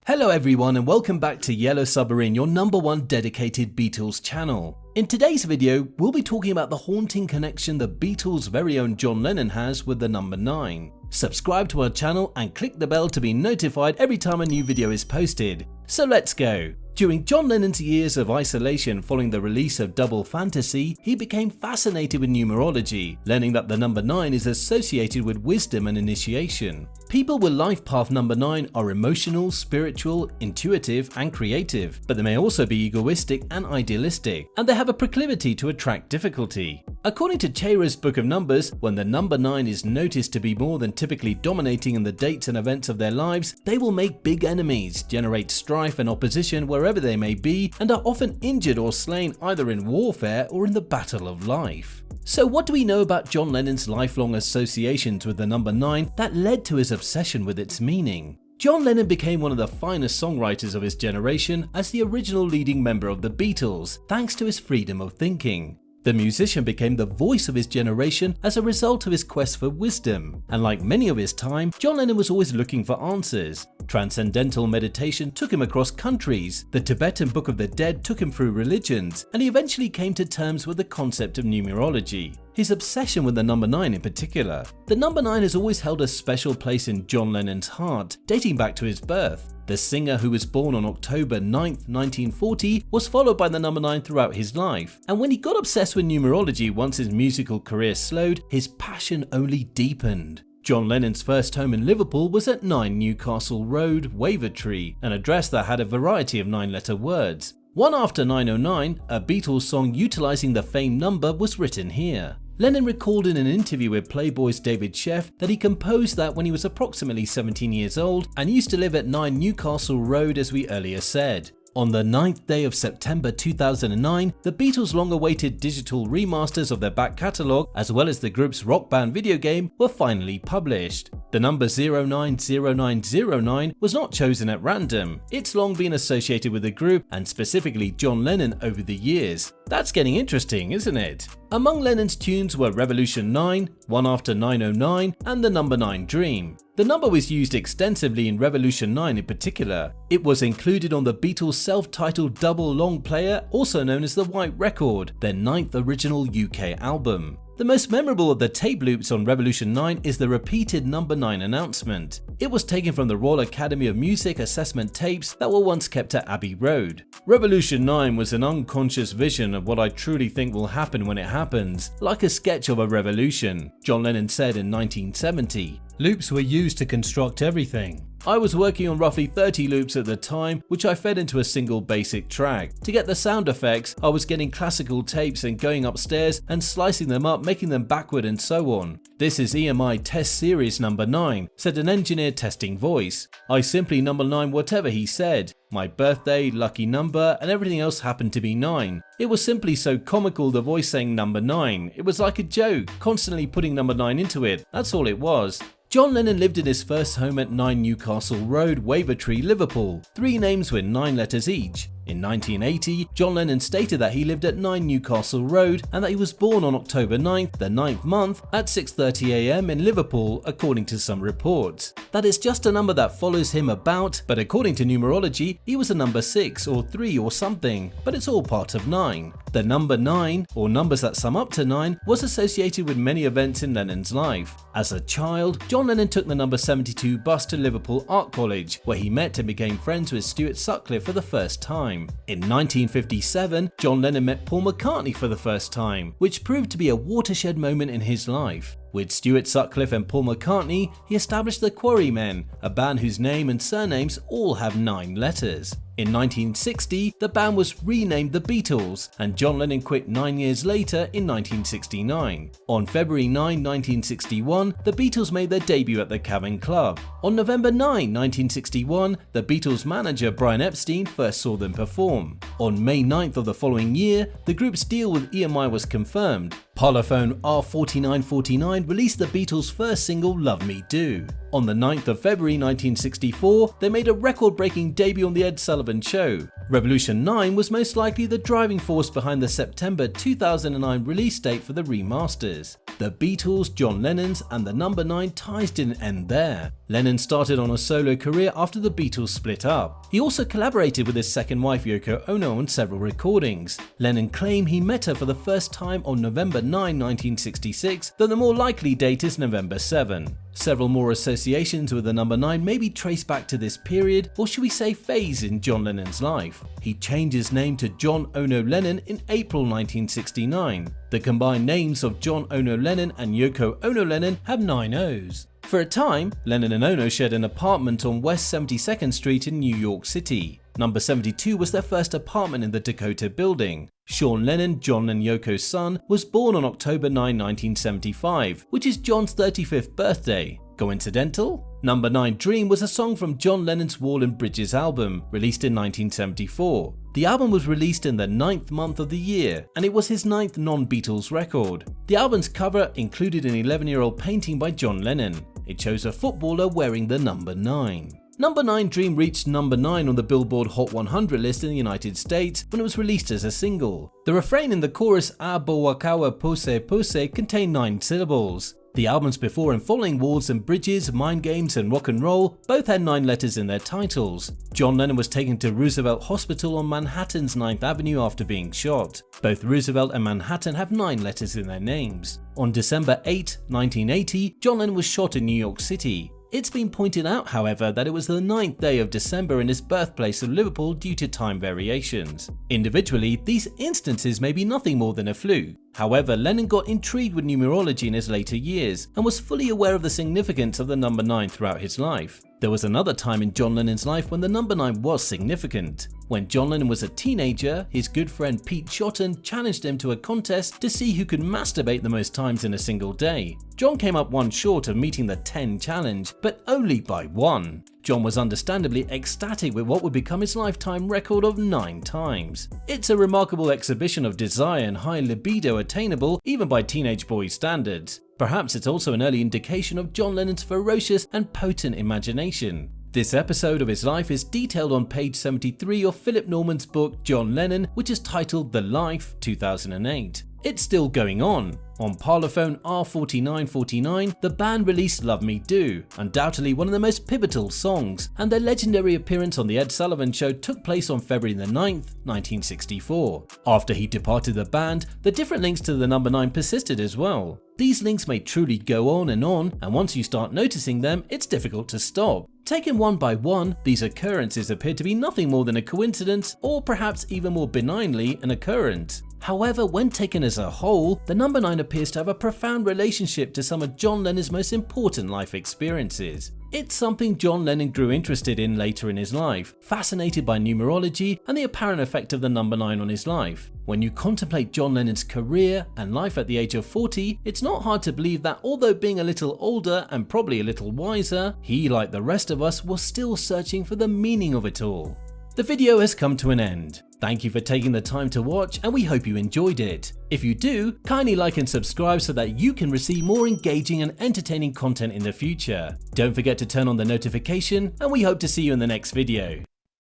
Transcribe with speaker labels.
Speaker 1: Hello everyone and welcome back to Yellow Submarine, your #1 dedicated Beatles channel. In today's video, we'll be talking about the haunting connection the Beatles' very own John Lennon has with the number 9. Subscribe to our channel and click the bell to be notified every time a new video is posted. So let's go. During John Lennon's years of isolation following the release of Double Fantasy, he became fascinated with numerology, learning that the number 9 is associated with wisdom and initiation. People with life path number 9 are emotional, spiritual, intuitive, and creative, but they may also be egoistic and idealistic, and they have a proclivity to attract difficulty. According to Chera's Book of Numbers, when the number 9 is noticed to be more than typically dominating in the dates and events of their lives, they will make big enemies, generate strife and opposition wherever they may be, and are often injured or slain either in warfare or in the battle of life. So what do we know about John Lennon's lifelong associations with the number 9 that led to his obsession with its meaning? John Lennon became one of the finest songwriters of his generation as the original leading member of the Beatles, thanks to his freedom of thinking. The musician became the voice of his generation as a result of his quest for wisdom, and like many of his time, John Lennon was always looking for answers. Transcendental meditation took him across countries, the Tibetan Book of the Dead took him through religions, and he eventually came to terms with the concept of numerology. His obsession with the number 9 in particular. The number 9 has always held a special place in John Lennon's heart, dating back to his birth. The singer, who was born on October 9th, 1940, was followed by the number 9 throughout his life, and when he got obsessed with numerology once his musical career slowed, his passion only deepened. John Lennon's first home in Liverpool was at 9 Newcastle Road, Wavertree, an address that had a variety of 9-letter words. One after 909, a Beatles song utilising the famed number, was written here. Lennon recalled in an interview with Playboy's David Sheff that he composed that when he was approximately 17 years old and used to live at 9 Newcastle Road, as we earlier said. On the 9th day of September 2009, the Beatles' long-awaited digital remasters of their back catalogue, as well as the group's Rock Band video game, were finally published. The number 090909 was not chosen at random. It's long been associated with the group, and specifically John Lennon, over the years. That's getting interesting, isn't it? Among Lennon's tunes were Revolution 9, One After 909, and the number 9 Dream. The number was used extensively in Revolution 9 in particular. It was included on the Beatles' self-titled double long player, also known as the White Record, their 9th original UK album. The most memorable of the tape loops on Revolution 9 is the repeated number 9 announcement. It was taken from the Royal Academy of Music assessment tapes that were once kept at Abbey Road. Revolution 9 was an unconscious vision of what I truly think will happen when it happens, like a sketch of a revolution, John Lennon said in 1970. Loops were used to construct everything. I was working on roughly 30 loops at the time, which I fed into a single basic track. To get the sound effects, I was getting classical tapes and going upstairs and slicing them up, making them backward and so on. This is EMI test series number 9, said an engineer testing voice. I simply number 9 whatever he said. My birthday, lucky number, and everything else happened to be 9. It was simply so comical, the voice saying number 9. It was like a joke, constantly putting number 9 into it. That's all it was. John Lennon lived in his first home at 9 Newcastle Road, Wavertree, Liverpool. 3 names with 9 letters each. In 1980, John Lennon stated that he lived at 9 Newcastle Road and that he was born on October 9th, the 9th month, at 6:30 AM in Liverpool, according to some reports. That is just a number that follows him about, but according to numerology, he was a number 6 or 3 or something, but it's all part of 9. The number 9, or numbers that sum up to 9, was associated with many events in Lennon's life. As a child, John Lennon took the number 72 bus to Liverpool Art College, where he met and became friends with Stuart Sutcliffe for the first time. In 1957, John Lennon met Paul McCartney for the first time, which proved to be a watershed moment in his life. With Stuart Sutcliffe and Paul McCartney, he established the Quarrymen, a band whose name and surnames all have 9 letters. In 1960, the band was renamed the Beatles, and John Lennon quit 9 years later in 1969. On February 9, 1961, the Beatles made their debut at the Cavern Club. On November 9, 1961, the Beatles' manager Brian Epstein first saw them perform. On May 9th of the following year, the group's deal with EMI was confirmed. Parlophone R4949 released the Beatles' first single, Love Me Do. On the 9th of February 1964, they made a record-breaking debut on The Ed Sullivan Show. Revolution 9 was most likely the driving force behind the September 2009 release date for the remasters. The Beatles, John Lennon's, and the number 9 ties didn't end there. Lennon started on a solo career after the Beatles split up. He also collaborated with his second wife Yoko Ono on several recordings. Lennon claimed he met her for the first time on November 9, 1966, though the more likely date is November 7. Several more associations with the number 9 may be traced back to this period, or should we say phase in John Lennon's life. He changed his name to John Ono Lennon in April 1969. The combined names of John Ono Lennon and Yoko Ono Lennon have 9 O's. For a time, Lennon and Ono shared an apartment on West 72nd Street in New York City. Number 72 was their first apartment in the Dakota building. Sean Lennon, John and Yoko's son, was born on October 9, 1975, which is John's 35th birthday. Coincidental? Number 9 Dream was a song from John Lennon's Wall and Bridges album, released in 1974. The album was released in the 9th month of the year, and it was his 9th non-Beatles record. The album's cover included an 11-year-old painting by John Lennon. It shows a footballer wearing the number 9. Number 9 Dream reached number 9 on the Billboard Hot 100 list in the United States when it was released as a single. The refrain in the chorus "A Bowakawa Pose Pose" contained 9 syllables. The albums before and following Walls and Bridges, Mind Games and Rock and Roll both had 9 letters in their titles. John Lennon was taken to Roosevelt Hospital on Manhattan's 9th Avenue after being shot. Both Roosevelt and Manhattan have 9 letters in their names. On December 8, 1980, John Lennon was shot in New York City. It's been pointed out, however, that it was the 9th day of December in his birthplace of Liverpool due to time variations. Individually, these instances may be nothing more than a fluke. However, Lennon got intrigued with numerology in his later years and was fully aware of the significance of the number 9 throughout his life. There was another time in John Lennon's life when the number 9 was significant. When John Lennon was a teenager, his good friend Pete Shotton challenged him to a contest to see who could masturbate the most times in a single day. John came up one short of meeting the 10 challenge, but only by 1. John was understandably ecstatic with what would become his lifetime record of 9 times. It's a remarkable exhibition of desire and high libido attainable even by teenage boys' standards. Perhaps it's also an early indication of John Lennon's ferocious and potent imagination. This episode of his life is detailed on page 73 of Philip Norman's book John Lennon, which is titled The Life, 2008. It's still going on. On Parlophone R4949, the band released Love Me Do, undoubtedly one of the most pivotal songs, and their legendary appearance on The Ed Sullivan Show took place on February 9, 1964. After he departed the band, the different links to the number 9 persisted as well. These links may truly go on, and once you start noticing them, it's difficult to stop. Taken one by one, these occurrences appear to be nothing more than a coincidence, or perhaps even more benignly, an occurrence. However, when taken as a whole, the number 9 appears to have a profound relationship to some of John Lennon's most important life experiences. It's something John Lennon grew interested in later in his life, fascinated by numerology and the apparent effect of the number 9 on his life. When you contemplate John Lennon's career and life at the age of 40, it's not hard to believe that although being a little older and probably a little wiser, he, like the rest of us, was still searching for the meaning of it all. The video has come to an end. Thank you for taking the time to watch, and we hope you enjoyed it. If you do, kindly like and subscribe so that you can receive more engaging and entertaining content in the future. Don't forget to turn on the notification, and we hope to see you in the next video.